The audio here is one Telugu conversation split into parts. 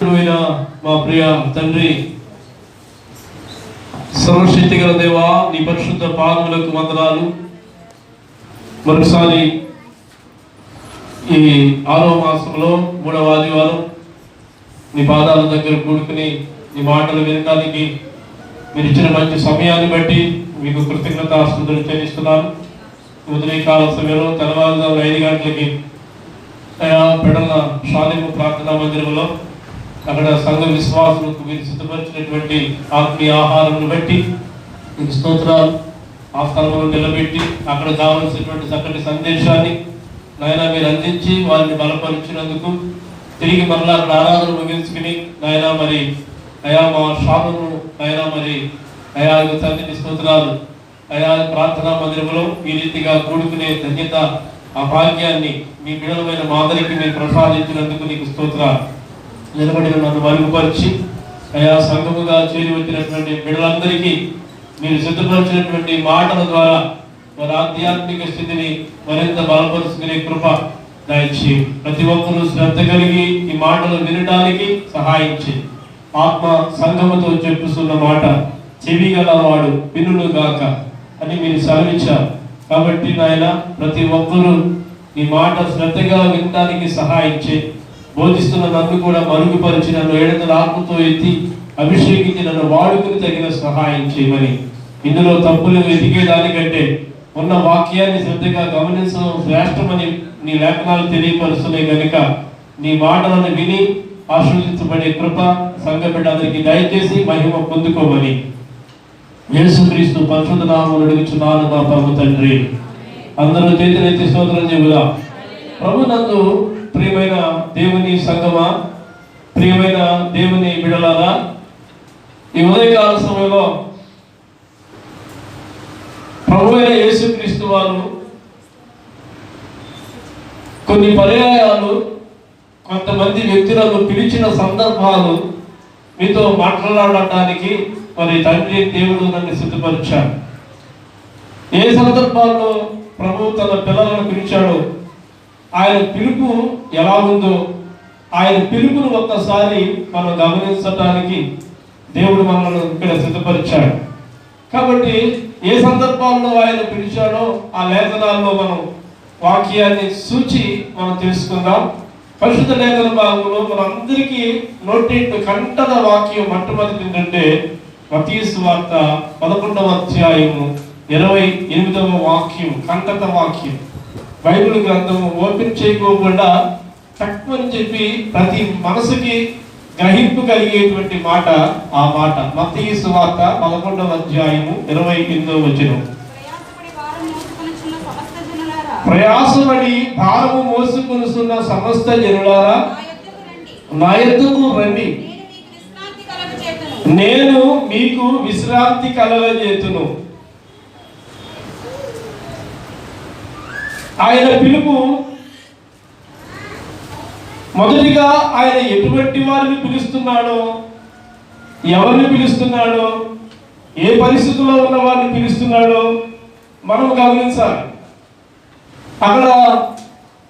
పరిశుద్ధుడైన మా ప్రియ తండ్రి, సర్వశక్తి గల దేవా, నీ పరిశుద్ధ పాదములకు వందనాలు. మరొకసారి ఈ 6వ మాసంలో 3వ ఆదివారం నీ పాదాల దగ్గర కూడుకుని నీ మాటలు వినడానికి మీరు ఇచ్చిన మంచి సమయాన్ని బట్టి మీకు కృతజ్ఞతాస్తుతులు చెల్లిస్తున్నాను. ఉదయకాల సమయంలో తెల్లవారుజామున 5 గంటలకి పెడల షాలిము ప్రార్థనా మందిరంలో అక్కడ సంఘ విశ్వాసులకు మీరు సిద్ధపరిచినటువంటి ఆత్మీయ ఆహారం బట్టి మీకు స్తోత్రాలు. ఆ స్థలంలో నిలబెట్టి అక్కడ కావలసినటువంటి చక్కటి సందేశాన్ని నాయన మీరు అందించి వారిని బలపరిచినందుకు తిరిగి మరలా అక్కడ ఆరాధన ముగించుకుని నాయన మరి అయా మా షాపును నాయన మరి అయా తండ్రికి స్తోత్రాలు. అయా ప్రార్థనా మందిరంలో ఈ రీతిగా కూడుకునే ధన్యత, ఆ భాగ్యాన్ని మీ బిడ్డలమైన మాదిరికి మీరు ప్రసాదించినందుకు నీకు స్తోత్రాలు. నిలబడిన నన్ను మరుగుపరిచి అయా సంఘముగా చేరి వచ్చినటువంటి బిడ్డలందరికీ మీరు సిద్ధపరిచినటువంటి మాటల ద్వారా వారి ఆధ్యాత్మిక స్థితిని మరింత బలపరుచుకునే కృప దయచి ప్రతి ఒక్కరూ శ్రద్ధ కలిగి ఈ మాటలు వినడానికి సహాయించి ఆత్మ సంఘముతో చెప్పుతున్న మాట చెవి గలవాడు వినును గాక అని మీరు సెలవిచ్చారు. కాబట్టి నాయన ప్రతి ఒక్కరూ ఈ మాట శ్రద్ధగా వినడానికి సహాయించి బోధిస్తున్న నన్ను కూడా మరుగుపరిచి నన్ను ఏడతల ఆత్మతో ఎత్తి అభిషేకించి నన్ను వాడుకుని తగిన సహాయం చేయమని, ఇందులో తప్పులు వెతికేదానికంటే ఉన్న వాక్యాన్ని శ్రద్ధగా గమనించడం శ్రేష్టమని నీ లేఖనాలు తెలియపరుస్తున్నాయి కనుక నీ మాటలను విని ఆశీర్వదించబడే కృప సంఘ బిడ్డలందరికీ దయచేసి మహిమ పొందుకోమని యేసుక్రీస్తు పరిశుద్ధ నామములో అడుగుచున్నాను మా ప్రభు తండ్రి. అందరూ చేతులెత్తి స్తోత్రం చెబుదాం. ప్రభు నందు ప్రియమైన దేవుని సంగమా, ప్రియమైన దేవుని బిడ్డలారా, ఈ ఉదయకాల సమయంలో ప్రభువైన యేసుక్రీస్తు వారు కొన్ని పర్యాయాలు కొంతమంది వ్యక్తులను పిలిచిన సందర్భాలు మీతో మాట్లాడటానికి మరి తండ్రి దేవుడు నన్ను సిద్ధపరిచాడు. ఏ సందర్భాల్లో ప్రభు తన పిల్లలను పిలిచాడో, ఆయన పిలుపు ఎలా ఉందో, ఆయన పిలుపును ఒక్కసారి మనం గమనించడానికి దేవుడు మనల్ని ఇక్కడ సిద్ధపరిచాడు. కాబట్టి ఏ సందర్భాల్లో ఆయన పిలిచాడో ఆ లేఖనాల్లో మనం వాక్యాన్ని సూచి మనం తెలుసుకుందాం. పరిశుద్ధ లేఖన భాగంలో మనందరికీ నోటెట్టు కంటద వాక్యం మొట్టమొదటి ఏంటంటే మత్తయి సువార్త 11వ అధ్యాయము 28వ వాక్యం, కంటత వాక్యం. బైబిల్ గ్రంథము ఓపెన్ చేయకోకుండా తక్కువని చెప్పి ప్రతి మనసుకి గ్రహింపు కలిగేటువంటి మాట ఆ మాట. మత్తయి సువార్త 11వ అధ్యాయము 28వ వచనం. ప్రయాసపడి భారము మోసుకొనుచున్న సమస్త జనులారా నా యొద్దకు రండి, నేను మీకు విశ్రాంతి కలగజేతును. ఆయన పిలుపు మొదటిగా ఆయన ఎటువంటి వారిని పిలుస్తున్నాడో, ఎవరిని పిలుస్తున్నాడో, ఏ పరిస్థితుల్లో ఉన్న వారిని పిలుస్తున్నాడో మనం గమనించాలి. అక్కడ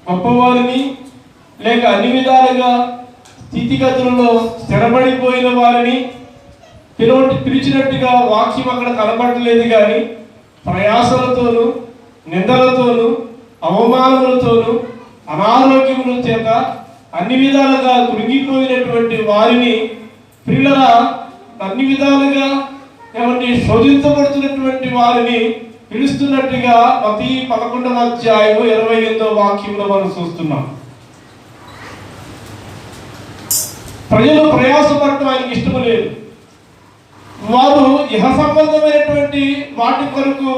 గొప్పవారిని లేక అన్ని విధాలుగా స్థితిగతులలో స్థిరపడిపోయిన వారిని పిలిచినట్టుగా వాక్యం అక్కడ కనబడలేదు. కానీ ప్రయాసలతోనూ నిందలతోనూ అవమానములతోనూ అనారోగ్యముల చేత అన్ని విధాలుగా కృంగిపోయినటువంటి వారిని పిల్లల అన్ని విధాలుగా ఏమంటే శోధించబడుతున్నటువంటి వారిని పిలుస్తున్నట్టుగా మత్తయి 11వ అధ్యాయము 28వ వాక్యంలో మనం చూస్తున్నాం. ప్రజలు ప్రయాసపడటం ఆయనకి ఇష్టం లేదు. వారు ఇహ సంబంధమైనటువంటి వాటి కొరకు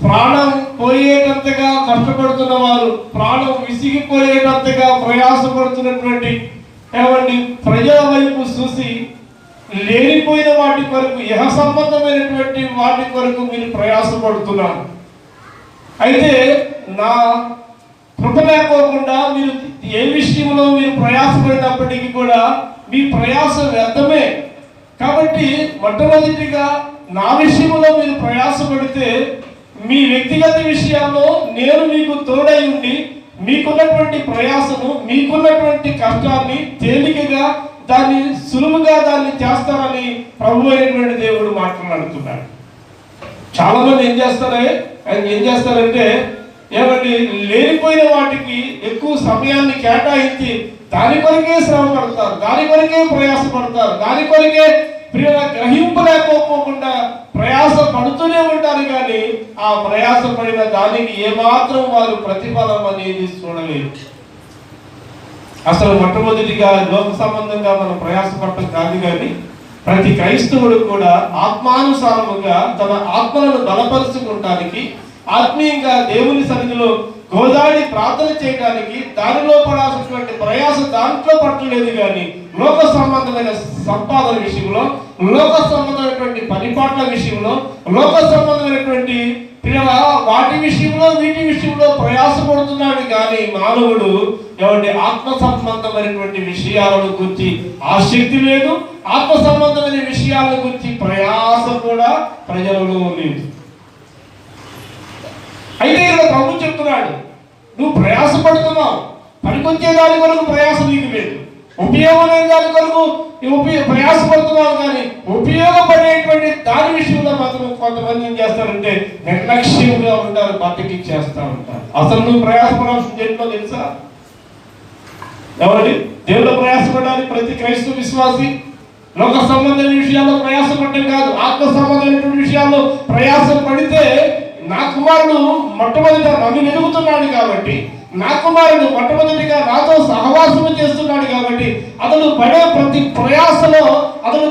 ప్రాణం పోయేటంతగా కష్టపడుతున్న వారు, ప్రాణం విసిగిపోయేటంతగా ప్రయాసపడుతున్నటువంటి ఏమండి ప్రజల వైపు చూసి లేనిపోయిన వాటి కొరకు, ఇహ సంబంధమైనటువంటి వాటి కొరకు మీరు ప్రయాసపడుతున్నారు. అయితే నా కృప లేకోకుండా మీరు ఏ విషయంలో మీరు ప్రయాసపడినప్పటికీ కూడా మీ ప్రయాస వ్యర్థమే. కాబట్టి మొట్టమొదటిగా నా విషయంలో మీరు ప్రయాసపడితే మీ వ్యక్తిగత విషయాల్లో నేను మీకు తోడై ఉండి మీకున్నటువంటి ప్రయాసను, మీకున్నటువంటి కష్టాన్ని తేలికగా దాన్ని సులువుగా దాన్ని చేస్తారని ప్రభు అయినటువంటి దేవుడు మాట్లాడుతున్నాడు. చాలా మంది ఏం చేస్తారంటే ఏమంటే లేనిపోయిన వాటికి ఎక్కువ సమయాన్ని కేటాయించి దాని కొరకే శ్రమ పడతారు, దాని కొరకే ప్రయాసపడతారు, దాని కొరకే గ్రహింపలేకపోకుండా ప్రయాస పడుతూనే ఉంటారు. కానీ ఆ ప్రయాస పడిన దానికి ఏమాత్రం వారు ప్రతిఫలం అనేది చూడలేదు. అసలు మొట్టమొదటిగా లోక సంబంధంగా మనం ప్రయాసపడటం కాదు, కానీ ప్రతి క్రైస్తవుడు కూడా ఆత్మానుసారముగా తన ఆత్మలను బలపరుచుకోవటానికి, ఆత్మీయంగా దేవుని సన్నిధిలో గోదాడి ప్రార్థన చేయడానికి దానిలో పడాల్సినటువంటి ప్రయాస దాంట్లో పట్టలేదు. కానీ లోక సంబంధమైన సంపాదన విషయంలో, లోక సంబంధమైనటువంటి పనిపాట్ల విషయంలో, లోక సంబంధమైనటువంటి వాటి విషయంలో, వీటి విషయంలో ప్రయాసపడుతున్నాడు. కానీ మానవుడు ఆత్మ సంబంధమైనటువంటి విషయాలను గురించి ఆసక్తి లేదు, ఆత్మ సంబంధమైన విషయాలను గురించి ప్రయాస కూడా ప్రజలలో లేదు. అయితే ఇక్కడ ప్రభు చెప్తున్నాడు, నువ్వు ప్రయాసపడుతున్నావు, పనికొచ్చే దాని కొరకు ప్రయాస నీకు లేదు, ఉపయోగం దాని కొరకు ప్రయాసపడుతున్నావు. కానీ ఉపయోగపడేటువంటి దాని విషయంలో మాత్రం కొంతమంది ఏం చేస్తారంటే నిర్లక్ష్యంగా ఉంటారు, బతికి చేస్తూ ఉంటారు. అసలు నువ్వు ప్రయాసపడాల్సిన దేంట్లో తెలుసా? ఎవరి దేవుడు ప్రయాసపడాలి ప్రతి క్రైస్తవ విశ్వాసి. లోక సంబంధమైన విషయాల్లో ప్రయాసపడటం కాదు, ఆత్మ సంబంధమైనటువంటి విషయాల్లో ప్రయాసం పడితే నా కుమారుడు మొట్టమొదటిగా నన్ను ఎదుగుతున్నాడు కాబట్టి, నా కుమారుడు మొట్టమొదటిగా నాతో సహవాసము చేస్తున్నాడు కాబట్టి, అతను పడే ప్రతి ప్రయాసలో, అతను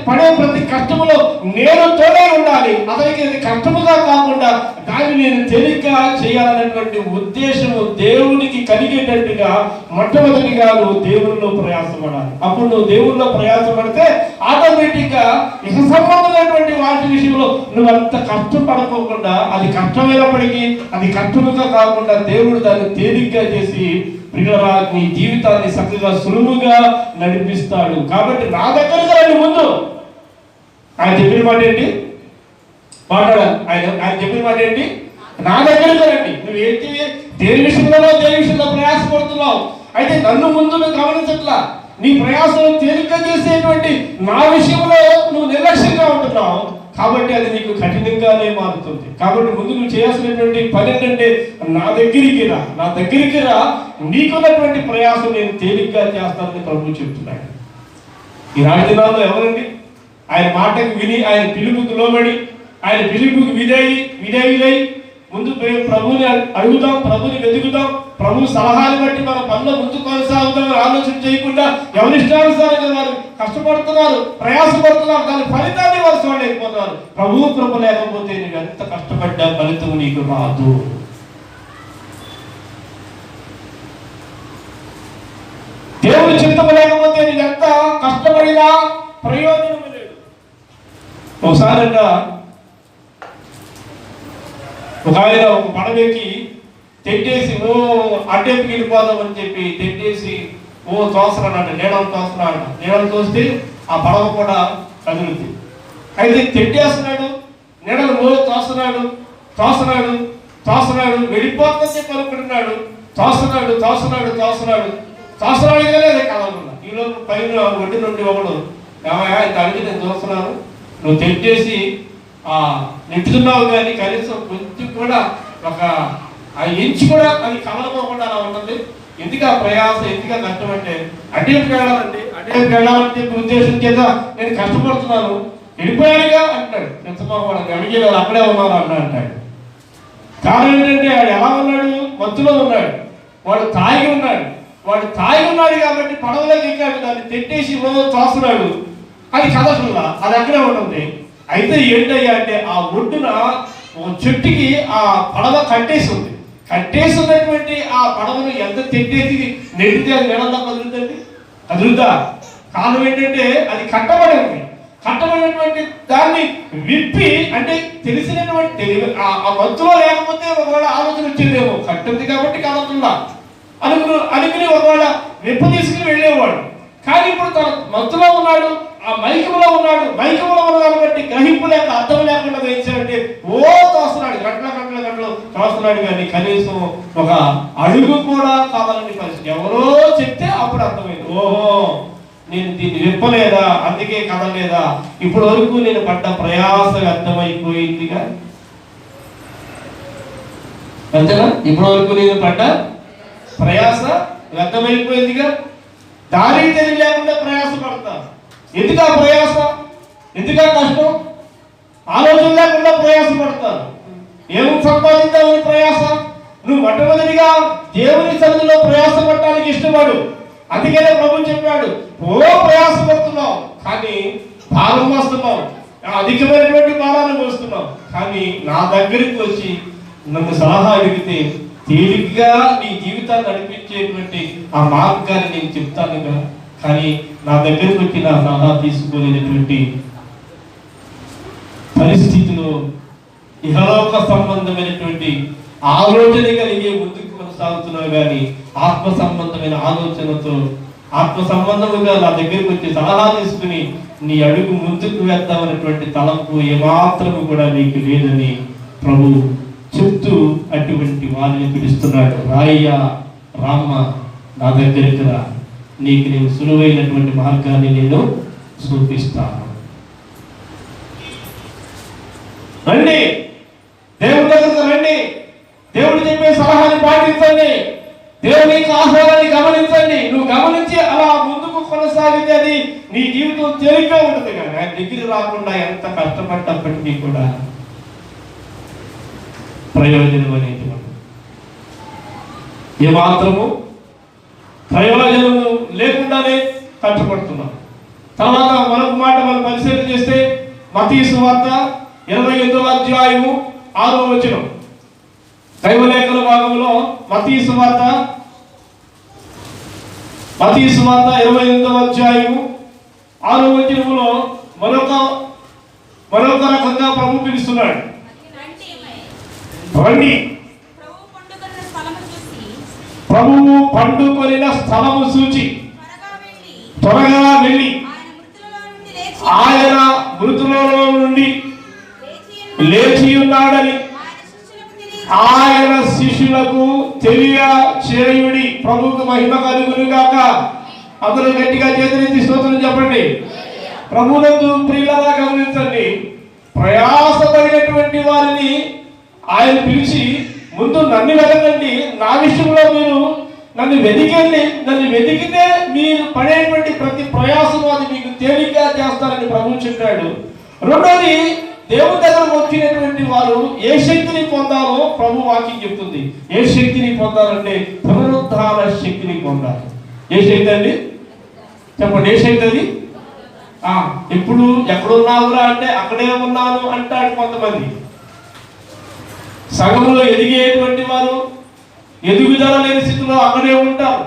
పడే ప్రతి కష్టములో నేను తోడే ఉండాలి. అతనికి అది కష్టముగా కాకుండా దాన్ని నేను తేలిగ్గా చేయాలనేటువంటి ఉద్దేశము దేవునికి కలిగేటట్టుగా మొట్టమొదటిగా నువ్వు దేవునిలో ప్రయాసపడాలి. అప్పుడు నువ్వు దేవునిలో ప్రయాసపడితే ఆటోమేటిక్గా ఇక సంబంధమైనటువంటి వాటి విషయంలో నువ్వు అంత కష్టపడకోకుండా, అది కష్టమైనప్పటికీ అది కష్టముగా కాకుండా దేవుడు దాన్ని తేలిగ్గా చేసి ప్రియులారా నీ జీవితాన్ని చక్కగా సులువుగా నడిపిస్తాడు. కాబట్టి నా దగ్గరకు రండి. ముందు ఆయన చెప్పిన మాట ఏంటి? మాట్లాడాలి. ఆయన చెప్పిన మాట ఏంటి? నా దగ్గరకు రండి. నువ్వు ఏంటి దేని విషయంలో ప్రయాసపడుతున్నావు? అయితే నన్ను ముందు నువ్వు గమనించట్లా. నీ ప్రయాసం తేలిక చేసేటువంటి నా విషయంలో నువ్వు నిర్లక్ష్యంగా ఉంటున్నావు కాబట్టి అది నీకు కఠినంగానే మారుతుంది. కాబట్టి ముందు నువ్వు చేయాల్సినటువంటి పని ఏంటంటే నా దగ్గరికి రా, నీకున్నటువంటి ప్రయాసం నేను తేలిగ్గా చేస్తానని ప్రభు చెప్తున్నాడు. ఈ రాజధానిలో ఎవరండి ఆయన మాటకు విని, ఆయన పిలుపుకు లోబడి, ఆయన పిలుపుకు విధేయులై ముందు ప్రభుని అడుగుదాం, ప్రభుని వెతుకుదాం, ప్రభు సలహాలు బట్టి మన పనులు ముందు కొనసాగుతాం. ఆలోచన చేయకుండా ఎవరిష్టానుసారంగా వారు కష్టపడుతున్నారు, ప్రయాసపడుతున్నారు, దాని ఫలితాన్ని వారు చూడలేకపోతున్నారు. ప్రభు కృప లేకపోతే నువ్వు ఎంత కష్టపడ్డా ఫలితం నీకు రాదు. దేవుని చిత్తము లేకపోతే నీకు ఎంత కష్టపడినా ప్రయోజనం లేదు. ఒకసారి ఒక ఆయన ఒక పడవకి తెట్టేసి అడ్డేపు వెళ్ళిపోదామని చెప్పి తెట్టేసి తోసరాడు, నీడలు తోస్తే ఆ పడవ కూడా కదులుతుంది. అయితే తెట్టేస్తున్నాడు, నీడలు తోస్తున్నాడు, వెళ్ళిపోతుందని చెప్పి అనుకుంటున్నాడు. తోస్తున్నాడు కానీ అదే కదలకుండా ఈలోపు పైన ఒడ్డు నుండి ఒకడు ఏమయ్యా ఇంత అడిగి నేను చూస్తున్నాను, నువ్వు తెట్టేసి నెట్టుతున్నావు కానీ కనీసం కొంచెం కూడా ఒక ఇంచు కూడా అది కదలకోకుండా అలా ఉంటుంది. ఎందుకు ఆ ప్రయాసం, ఎందుకు కష్టం అంటే అడ్డేపుకి వెళ్ళాలని చెప్పి ఉద్దేశం చేత నేను కష్టపడుతున్నాను, వెళ్ళిపోయానుగా అంటాడు. నిజమావాడు అడిగే వాళ్ళు అక్కడే ఉన్నారు అంటాడు. కారణం ఏంటంటే వాడు ఎలా ఉన్నాడు? మత్తులో ఉన్నాడు, వాడు తాగి ఉన్నాడు కాబట్టి పడవలోకి ఎక్కాడు, దాన్ని తెట్టేసి తోస్తున్నాడు, అది కదలకుండా అది అక్కడే ఉంటుంది. అయితే ఏంటయ్యా అంటే ఆ ఒడ్డున చెట్టుకి ఆ పడవ కట్టేసి ఉన్నటువంటి ఆ పడవను ఎంత తెట్టేసి నెట్టితే అది నెలంతా కదులుతా. కారణం ఏంటంటే అది కట్టబడినటువంటి దాన్ని విప్పి, అంటే తెలిసినటువంటి ఆ మత్తులో లేకపోతే ఒకవేళ ఆలోచన వచ్చేదేమో, కట్టింది కాబట్టి కదలకుండా అనుకుని ఒకవేళ విప్ప తీసుకుని వెళ్ళేవాడు. కానీ ఇప్పుడు తన మత్తులో ఉన్నాడు, ఆ మైకములో ఉన్నాడు కాబట్టి గ్రహింపు లేక అర్థం లేకుండా వేయించాడంటే తోస్తున్నాడు, గంటలు తోస్తున్నాడు. కానీ కనీసం ఒక అడుగు కూడా కావాలని పరిస్థితి. ఎవరో చెప్తే అప్పుడు అర్థమైంది, ఓహో నేను దీన్ని విప్పలేదా, అందుకే కదలేదా, ఇప్పటి వరకు నేను పడ్డ ప్రయాస వ్యర్థమైపోయిందిగా. అంతేనా? ఇప్పటి వరకు నేను పడ్డ ప్రయాస వ్యర్థమైపోయిందిగా. దారి తెలియలేకుండా ప్రయాస పడతాను. ఎందుకు ఆ ప్రయాస, ఎందుకు ఆ కష్టం? ఆలోచన లేకుండా ప్రయాస పడతాను. ఏం సంపాదించాలని ప్రయాస? నువ్వు మొట్టమొదటిగా దేవుని సన్నిధిలో ప్రయాస పడటానికి ఇష్టపడు. అందుకనే ప్రభు చెప్పాడు, ప్రయాస పడుతున్నావు కానీ భారం మోస్తున్నావు, అధికమైనటువంటి భారాన్ని మోస్తున్నావు, కానీ నా దగ్గరికి వచ్చి నన్ను సలహా అడిగితే తేలిగ్గా నీ జీవితాన్ని నడిపించేటువంటి ఆ మార్గాన్ని నేను చెప్తానుగా. కానీ నా దగ్గరికి వచ్చి నా సలహా తీసుకోలేనటువంటి పరిస్థితిలో ఇహలోక సంబంధమైనటువంటి ఆలోచన కలిగే ముందుకు కొనసాగుతున్నావు, కానీ ఆత్మ సంబంధమైన ఆలోచనతో ఆత్మ సంబంధముగా నా దగ్గరికి వచ్చి సలహా తీసుకుని నీ అడుగు ముందుకు వేద్దామనేటువంటి తలంపు ఏమాత్రము కూడా నీకు లేదని ప్రభు చెప్తూ అటువంటి వారిని పిలుస్తున్నాడు. రాయ్యా, రామ్మ, నా దగ్గరికి రా, నీకు నేను సులువైనటువంటి మార్గాన్ని నేను చూపిస్తాను. రండి, దేవుడి దగ్గరకు రండి, దేవుడు చెప్పే సలహాన్ని పాటించండి, దేవుని యొక్క ఆహ్వానాన్ని గమనించండి. నువ్వు గమనించి అలా ముందుకు కొనసాగితే అది నీ జీవితం తేలిగ్గా ఉంటుంది. కానీ ఆయన దగ్గర రాకుండా ఎంత కష్టపడ్డప్పటికీ కూడా ప్రయోజనం అనేది ఏమాత్రము ప్రయోజనము లేకుండానే కష్టపడుతున్నాం. తర్వాత మరొక మాట మనం పరిశీలన చేస్తే మత్తయి సువార్త 28వ అధ్యాయము 6వ వచనం, దైవలేఖన భాగంలో మత్తయి సువార్త 28వ అధ్యాయము 6వ వచనములో మరొక రకంగా ప్రభు పిలుస్తున్నాడు. రండి, ప్రభువు పండుకొనిన స్థలము చూచి త్వరగా వెళ్ళి ఆయన మృతులలో నుండి లేచి ఉన్నాడని ఆయన శిష్యులకు తెలియచేయుడి. ప్రభువుకు మహిమ కలుగును గాక. అందరూ గట్టిగా చేతులెత్తి స్తోత్రం చెప్పండి. ప్రభువునందు ప్రియులారా గమనించండి, ప్రయాసపడినటువంటి వారిని ఆయన పిలిచి ముందు నన్ను వెతకండి, నా విషయంలో మీరు నన్ను వెతికండి, నన్ను వెతికితే మీరు పడేటువంటి ప్రతి ప్రయాసం అది మీకు తేలిగ్గా చేస్తారని ప్రభు చెప్పాడు. రెండోది, దేవుని దగ్గర వచ్చినటువంటి వారు ఏ శక్తిని పొందాలో ప్రభు వాక్యం చెప్తుంది. ఏ శక్తిని పొందాలంటే పునరుద్ధార శక్తిని పొందాలి. ఏ శక్తి అండి? చెప్పండి, ఏ శక్తి అది? ఎప్పుడు ఎక్కడున్నావురా అంటే అక్కడే ఉన్నాను అంటాడు కొంతమంది. సగంలో ఎదిగేటువంటి వారు ఎదుగుదల లేని స్థితిలో అక్కడే ఉంటారు.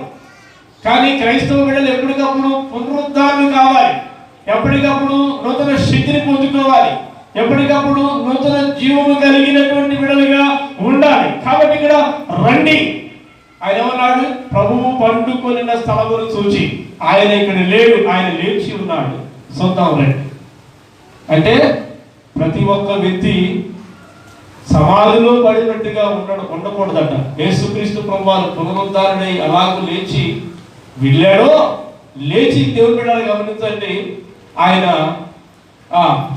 కానీ క్రైస్తవ బిడ్డలు ఎప్పటికప్పుడు పునరుద్ధారణ కావాలి, ఎప్పటికప్పుడు నూతన శక్తిని పొందుకోవాలి, ఎప్పటికప్పుడు నూతన జీవము కలిగినటువంటి బిడ్డలుగా ఉండాలి. కాబట్టి ఇక్కడ రండి, ఆయన ఏమన్నాడు? ప్రభువు పండుకొనిన స్థలమును చూచి ఆయన ఇక్కడ లేడు, ఆయన లేచి ఉన్నాడు, చూద్దాం రండి. అంటే ప్రతి ఒక్క వ్యక్తి సమాధిలో పడినట్టుగా ఉండకూడదట. యేసుక్రీస్తు ప్రభువారు పునరుద్ధారణై అలాగూ లేచి వెళ్ళాడో, లేచి దేవుని బిడ్డలు గమనించండి, ఆయన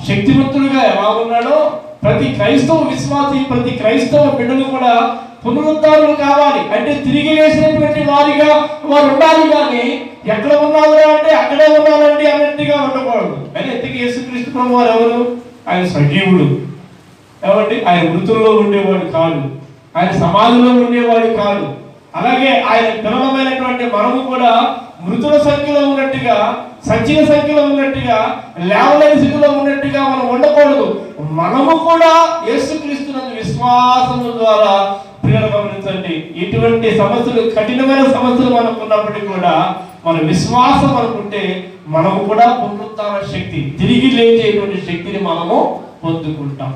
శక్తివంతుడిగా ఎలా ఉన్నాడో ప్రతి క్రైస్తవ విశ్వాసి, ప్రతి క్రైస్తవ బిడ్డలు కూడా పునరుద్ధారులు కావాలి. అంటే తిరిగి వేసినటువంటి వారిగా వారు ఉండాలి. కానీ ఎక్కడ ఉన్నారా అంటే అక్కడే ఉండాలండి అన్నట్టుగా ఉండకూడదు. కానీ ఎందుకు యేసుక్రీస్తు ప్రభువారు ఎవరు? ఆయన సజీవుడు. కాబట్టి ఆయన మృతుల్లో ఉండేవాడు కాదు, ఆయన సమాధిలో ఉండేవాడు కాదు. అలాగే ఆయన పిల్లలమైనటువంటి మనము కూడా మృతుల సంఖ్యలో ఉన్నట్టుగా, సజీవ సంఖ్యలో ఉన్నట్టుగా, లేవలేని స్థితిలో ఉన్నట్టుగా మనం ఉండకూడదు. మనము కూడా యేసుక్రీస్తునందు విశ్వాసము ద్వారా ప్రియులు గమనించండి, ఇటువంటి సమస్యలు, కఠినమైన సమస్యలు మనకు ఉన్నప్పటికీ కూడా మన విశ్వాసం అనుకుంటే మనము కూడా పునరుద్ధార శక్తి, తిరిగి లేచేటువంటి శక్తిని మనము పొందుకుంటాం.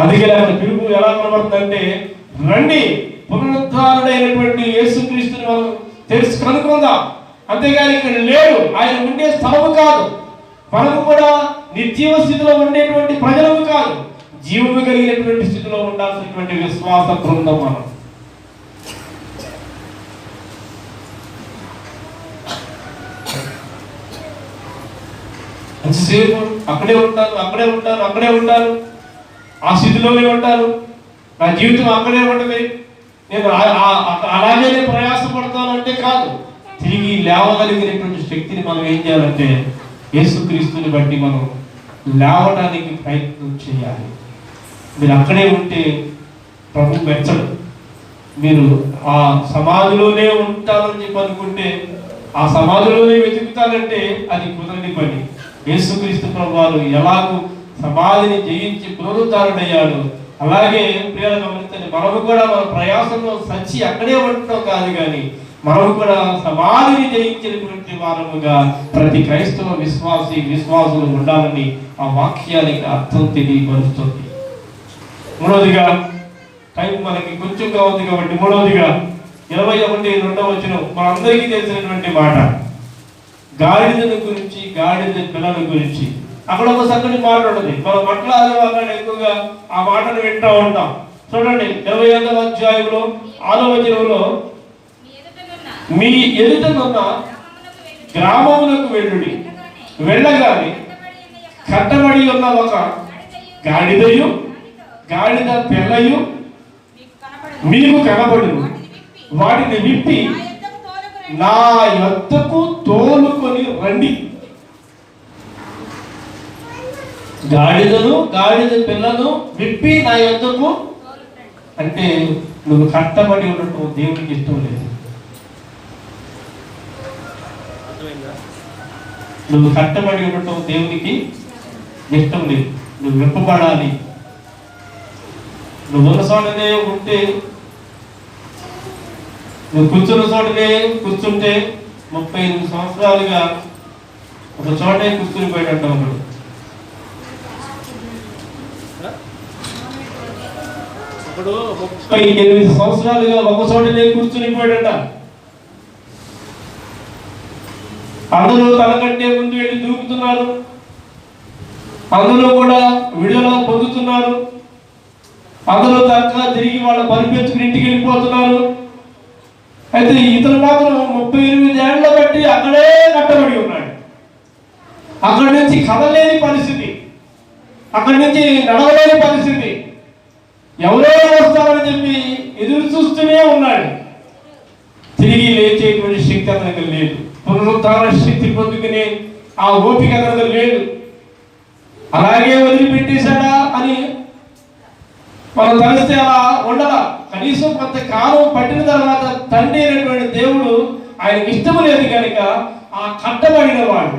అందుకే అక్కడ పిలుపు ఎలా కనబడుతుందంటే, రండి, పునరుద్ధారుడైనటువంటి యేసుక్రీస్తుని మనం తెలుసు కనుక్కుందాం. అంతేగాని ఇక్కడ లేడు, ఆయన ఉండే స్థలము కాదు. మనము కూడా నిర్జీవ స్థితిలో ఉండేటువంటి ప్రజలము కాదు, జీవము కలిగినటువంటి స్థితిలో ఉండాల్సినటువంటి విశ్వాస బృందం మనం. ఎంతసేపు అక్కడే ఉంటాను, ఆ స్థితిలోనే ఉంటాను, నా జీవితం అక్కడే ఉంటుంది, నేను అలాగే ప్రయాసపడతాను అంటే కాదు. తిరిగి లేవగలిగినటువంటి శక్తిని మనం ఏం చేయాలంటే యేసుక్రీస్తుని బట్టి మనం లేవడానికి ప్రయత్నం చేయాలి. మీరు అక్కడే ఉంటే ప్రభు మెచ్చడు. మీరు ఆ సమాధిలోనే ఉంటానని చెప్పి అనుకుంటే, ఆ సమాధిలోనే వెతుకుతానంటే అది కుదరని పని. యేసుక్రీస్తు ప్రభు వారు ఎలాగూ సమాధిని జయించి పునరుద్ధారుడయ్యాడు, అలాగే ప్రియాలు గమనించండి, మనము కూడా మన ప్రయాసంలో సచ్చి అక్కడే ఉండటం కాదు, కానీ మనము కూడా సమాధిని జయించినటువంటి వారముగా ప్రతి క్రైస్తవ విశ్వాసులు ఉండాలని ఆ వాక్యానికి అర్థం తెలియపరుస్తుంది. మూడవదిగా, టైం మనకి కొంచెంగా ఉంది కాబట్టి మూడవదిగా 21:2 మనందరికీ తెలిసినటువంటి మాట, గాడిదల గురించి, గాడిద పిల్లల గురించి. అక్కడ ఒక చక్కటి మాట ఉంటుంది. మనం మాట్లాడే ఎక్కువగా ఆ మాటను వింటూ ఉంటాం. చూడండి 28వ అధ్యాయంలో 6వ వచనంలో, మీ ఎదుటనున్న గ్రామములకు వెళ్ళుడి, వెళ్ళగానే కట్టబడి ఉన్న ఒక గాడిదయు గాడిద పిల్లయు మీకు కనబడును, వాటిని విప్పి నా యొద్దకు తోలుకొని రండి. గాడిద పిల్లను విప్పి నా యొద్దకు అంటే నువ్వు కట్టబడి ఉండటం దేవునికి ఇష్టం లేదు. నువ్వు కట్టబడి ఉండటం దేవునికి ఇష్టం లేదు. నువ్వు విప్పబడాలి. నువ్వు ఉన్న చోటనే ఉంటే, నువ్వు కూర్చున్న చోటనే కూర్చుంటే 38 సంవత్సరాలుగా ఒక చోటే కూర్చుని పోయాడంట. ఒకడు 38 సంవత్సరాలుగా ఒక చోటనే కూర్చుని పోయాడట. అందరూ తనకంటే ముందు వెళ్ళి దూకుతున్నారు, అందరూ కూడా విడుదల పొందుతున్నారు, అందరూ తరచుగా తిరిగి వాళ్ళ పరిపెచ్చుకుని ఇంటికి వెళ్ళిపోతున్నారు. అయితే ఇతను మాత్రం 38 ఏళ్ల బట్టి అక్కడే కట్టబడి ఉన్నాడు. అక్కడి నుంచి కదలేని పరిస్థితి, అక్కడి నుంచి నడవలేని పరిస్థితి, ఎవరో వస్తారని చెప్పి ఎదురు చూస్తూనే ఉన్నాడు. తిరిగి లేచేటువంటి శక్తి అతనికి లేదు, పునరుద్ధార శక్తి పొందుకునే ఆ ఓపిక అతనికి లేదు. అలాగే వదిలిపెట్టేశాడా అని మనం తలిస్తే అలా ఉండదా. కనీసం కొంతకాలం పట్టిన తర్వాత తండ్రి అయినటువంటి దేవుడు ఆయనకి ఇష్టం లేదు కనుక ఆ కట్టబడిన వాడు,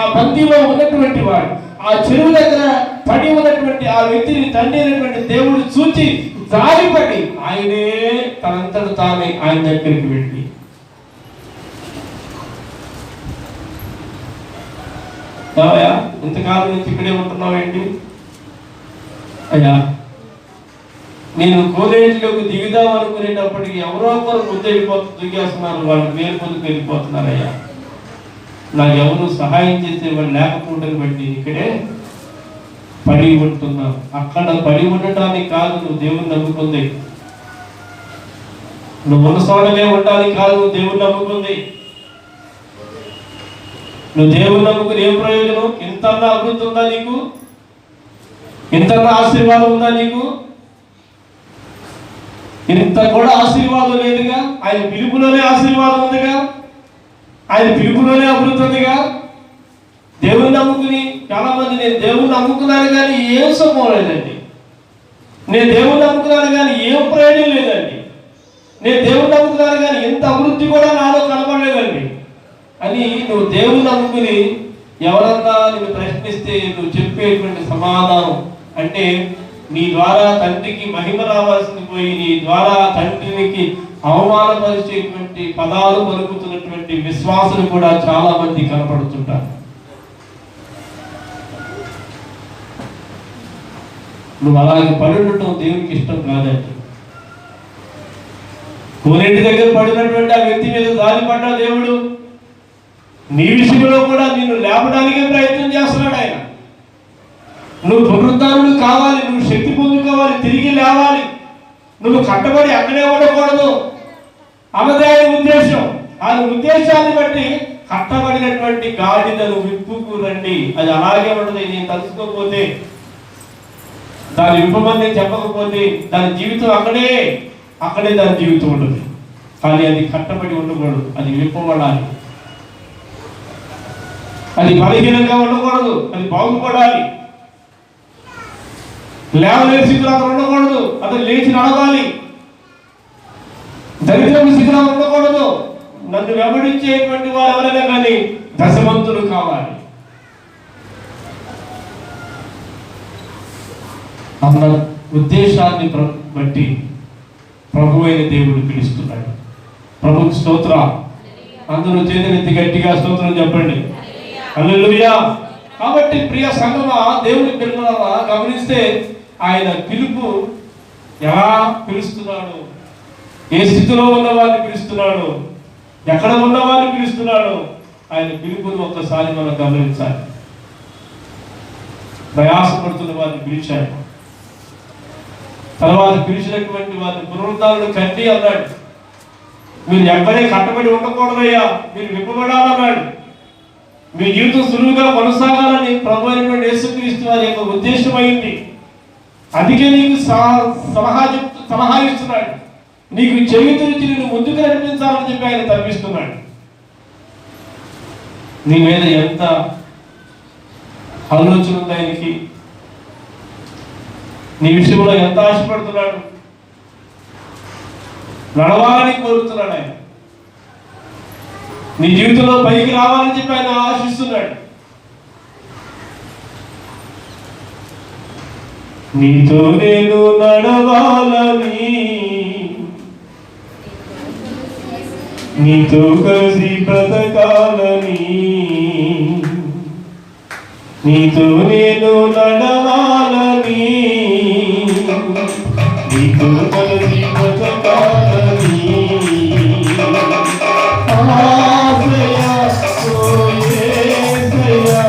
ఆ బందీలో ఉన్నటువంటి వాడు, ఆ చెరువు దగ్గర పడి ఉన్నటువంటి ఆ వ్యక్తిని తండ్రి అయినటువంటి దేవుడు చూచి జారిపడి ఆయనే తనంతట తానే ఆయన దగ్గరికి వెళ్ళి, అయ్యా ఇంతకాలం నుంచి ఇక్కడే ఉంటున్నావు ఏంటి అయ్యా, నేను కోలేట్లోకి దిగుదాం అనుకునేటప్పటికి ఎవరో ఒకరు ముందు దిగేస్తున్నారు, వాళ్ళు వేరు ముందుకు వెళ్ళిపోతున్నారయ్యా, నాకు ఎవరు సహాయం చేసే వాళ్ళు లేకపోవడం బట్టి ఇక్కడే పడి ఉంటున్నాను. అక్కడ పడి ఉండటానికి కాదు నువ్వు దేవుని నమ్ముకుంది, నువ్వు ఉన్న చోటనే ఉండడానికి కాదు నువ్వు దేవుని నమ్ముకుంది. నువ్వు దేవుని నమ్ముకుని ఏం ప్రయోజనం? ఇంతన్నా అభివృద్ధి ఉందా నీకు? ఇంతన్నా ఆశీర్వాదం ఉందా నీకు? ఇంత కూడా ఆశీర్వాదం లేదుగా. ఆయన పిలుపులోనే ఆశీర్వాదం ఉందిగా, ఆయన పిలుపులోనే అభివృద్ధి ఉందిగా. దేవుని నమ్ముకుని చాలా మంది నేను దేవుని నమ్ముకున్నాను కానీ ఏం సుఖం లేదండి, నేను దేవుని నమ్ముకున్నాను కానీ ఏం ప్రయోజనం లేదండి, నేను దేవుని నమ్ముకున్నాను కానీ ఎంత అభివృద్ధి కూడా నాలో కనపడలేదండి అని నువ్వు దేవుని నమ్ముకుని ఎవరన్నా నిన్ను ప్రశ్నిస్తే నువ్వు చెప్పేటువంటి సమాధానం అంటే నీ ద్వారా తండ్రికి మహిమ రావాల్సింది పోయి నీ ద్వారా తండ్రికి అవమానపరిచేటువంటి పదాలు పలుకుతున్నటువంటి విశ్వాసులు కూడా చాలా మంది కనపడుతుంటారు. నువ్వు అలాగే పడి ఉండటం దేవునికి ఇష్టం కాదండి. కోనేటి దగ్గర పడినటువంటి ఆ వ్యక్తి మీద జాలిపడ్డా దేవుడు నీ విషయంలో కూడా నిన్ను లేపడానికే ప్రయత్నం చేస్తున్నాడు ఆయన. నువ్వు పునరుద్ధారుడు కావాలి, నువ్వు శక్తి పొందుకోవాలి, తిరిగి లేవాలి, నువ్వు కట్టబడి అక్కడే ఉండకూడదు అన్నదే ఆయన ఉద్దేశం. ఆయన ఉద్దేశాన్ని బట్టి కట్టబడినటువంటి గాడిదను విప్పుకు రండి, అది అలాగే ఉండదు. నేను తలుచుకోకపోతే, దాని విప్పమని చెప్పకపోతే దాని జీవితం అక్కడే దాని జీవితం ఉంటుంది. కానీ అది కట్టబడి ఉండకూడదు, అది విప్పబడాలి. అది బలహీనంగా ఉండకూడదు, అది బాగుపడాలి. లేవలేని స్థితిలో అతను ఉండకూడదు, అతను లేచి నడవాలి. దరిద్రపు స్థితిలో ఉండకూడదు. నన్ను వెంబడించేటువంటి వారు ఎవరైనా కానీ దశమంతులు కావాలి అన్న ఉద్దేశాన్ని బట్టి ప్రభు అయిన దేవుడు పిలుస్తున్నాడు. ప్రభుకు స్తోత్రం. అందరూ చేతులెత్తి గట్టిగా స్తోత్రం చెప్పండి. హల్లెలూయా. కాబట్టి ప్రియ సంగమా, దేవుని పిల్లల గమనిస్తే ఆయన పిలుపు ఎలా పిలుస్తున్నాడు, ఏ స్థితిలో ఉన్న వారిని పిలుస్తున్నాడు, ఎక్కడ ఉన్న వారిని పిలుస్తున్నాడు, ఆయన పిలుపును ఒక్కసారి మనం గమనించాలి. ప్రయాసపడుతున్న వారిని పిలిచాడు. తర్వాత పిలిచినటువంటి వారిని పునరుద్ధరణ కండి అన్నాడు. మీరు ఎక్కడే కట్టబడి ఉండకూడదయ్యా, మీరు విప్పబడాలన్నాడు. మీ జీవితం సులువుగా కొనసాగాలని ప్రభు అయినటువంటి యేసుక్రీస్తు వారి యొక్క ఉద్దేశం అయింది. అందుకే నీకు సలహా ఇస్తున్నాడు. నీకు చెవితురించి నేను ముందుకు నడిపించాలని చెప్పి ఆయన తప్పిస్తున్నాడు. నీ మీద ఎంత ఆలోచన ఉంది ఆయనకి, నీ విషయంలో ఎంత ఆశపడుతున్నాడు, నడవాలని కోరుతున్నాడు ఆయన. నీ జీవితంలో పైకి రావాలని చెప్పి ఆయన ఆశిస్తున్నాడు. నీతో నేను నడవాలని, నీతో కలిసి బ్రతకాలని, నీతో నేను నడవాలని, నీతో కలిసి బ్రతకాలని ఆశయ ఓ యేసయ్యా.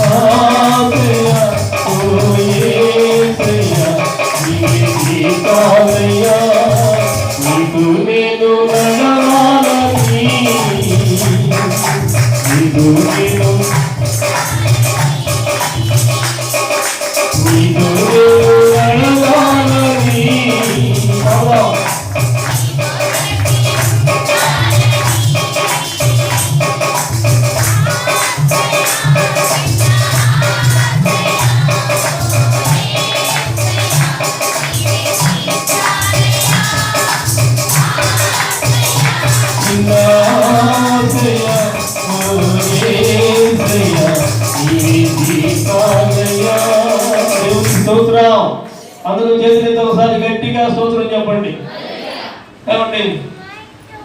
ఆశయ ఓ యేసయ్యా, నీకాలయ్యా, నీతో నేను నడవాలని, నీతో నేను స్తోత్రం. అందరూ చేతులతో ఒకసారి గట్టిగా స్తోత్రం చెప్పండి. ఏమండి,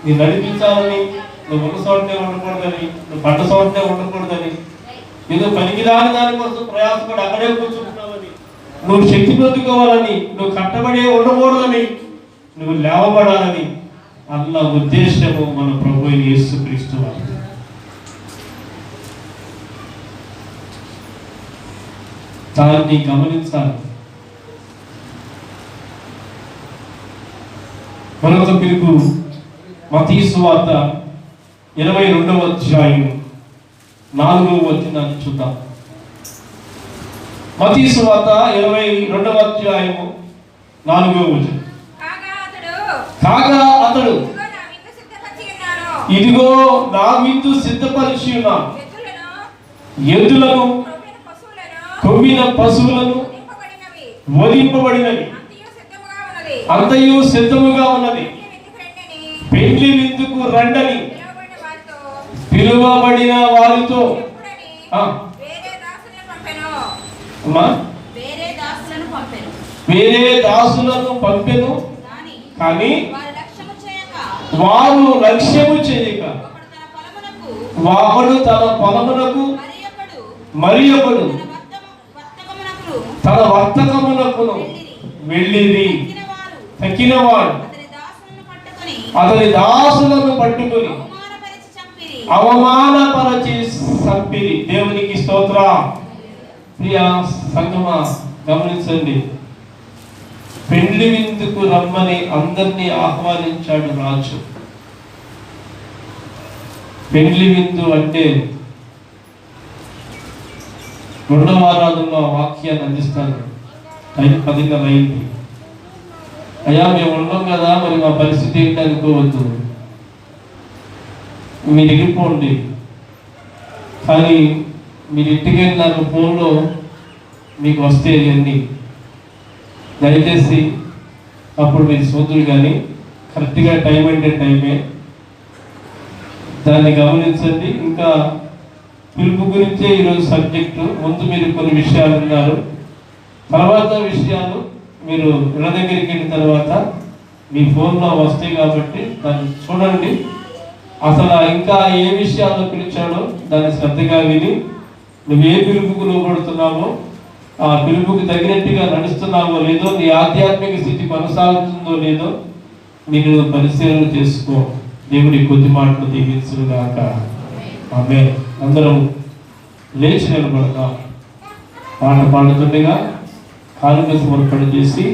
నీ నడిపించాలని, నువ్వు ఉన్న చోటనే ఉండకూడదని, నువ్వు పడ్డ చోటనే ఉండకూడదని, ఏదో పనికిరాని దానికోసం ప్రయాసపడి అక్కడే కూర్చుంటున్నావని, నువ్వు శక్తి పొందుకోవాలని, నువ్వు కట్టబడి ఉండకూడదని, నువ్వు లేవబడాలని అన్న ఉద్దేశము మన ప్రభు యేసుక్రీస్తు వారు. దాన్ని గమనించాలి. మరొక పిలుపు మత్తయి సువార్త 22వ అధ్యాయం 4వ వచనాన్ని చూద్దాం. మత్తయి సువార్త 22వ అధ్యాయం 4వ వచనం. కాగా అతడు ఇదిగో నా విందు సిద్ధపరిచి ఉన్నాను, ఎద్దులను కొమ్మిన పశువులను వధింపబడినవి అంతయు సిద్ధముగా ఉన్నది, పెండ్లి విందుకు రండని పిలువబడిన వారితో వేరే దాసులను పంపెను. కానీ వారు లక్ష్యము చేయక వాడు తన పొలమునకు మరి ఒకడు తన వర్తకమునకును వెళ్ళిది. తక్కినవాడు అతని దాసులను పట్టుకుని అవమానపరచి చంపిరి. దేవునికి స్తోత్రం. ప్రియ సంగమా, గమనించండి, పెండ్లి విందుకు రమ్మని అందరినీ ఆహ్వానించాడు రాజు. పెండ్లి విందు అంటే రెండవ ఆరాధనలో ఆ వాక్యాన్ని అందిస్తాను. టైం 10:30 అయింది. అయ్యా మేము ఉన్నాం కదా, మరి మా పరిస్థితి ఏంటి అనుకోవద్దు, మీరు వెళ్ళిపోండి. కానీ మీరు ఇంటికి వెళ్ళినాక ఫోన్లో మీకు వస్తే అన్నీ దయచేసి అప్పుడు మీరు సోదరులు కానీ కరెక్ట్గా టైం అంటే టైమే, దాన్ని గమనించండి. ఇంకా పిలుపు గురించే ఈరోజు సబ్జెక్టు. ముందు మీరు కొన్ని విషయాలు ఉన్నారు, తర్వాత విషయాలు మీరు ఇళ్ళ దగ్గరికి వెళ్ళిన తర్వాత మీ ఫోన్లో వస్తాయి కాబట్టి దాన్ని చూడండి. అసలు ఇంకా ఏ విషయాల్లో పిలిచాడో దాన్ని శ్రద్ధగా విని నువ్వు ఏ పిలుపుకు లోబడుతున్నావో, ఆ పిలుపుకి తగినట్టుగా నడుస్తున్నావో లేదో, నీ ఆధ్యాత్మిక స్థితి కొనసాగుతుందో లేదో మీరు పరిశీలన చేసుకో. దేవుడి కొద్ది మాటలు దీవించుగాక. ఆమేన్. అందరం లేచి నిలబడతాం. పాట పాడుతుండగా కాలు మీద సమర్పణ చేసి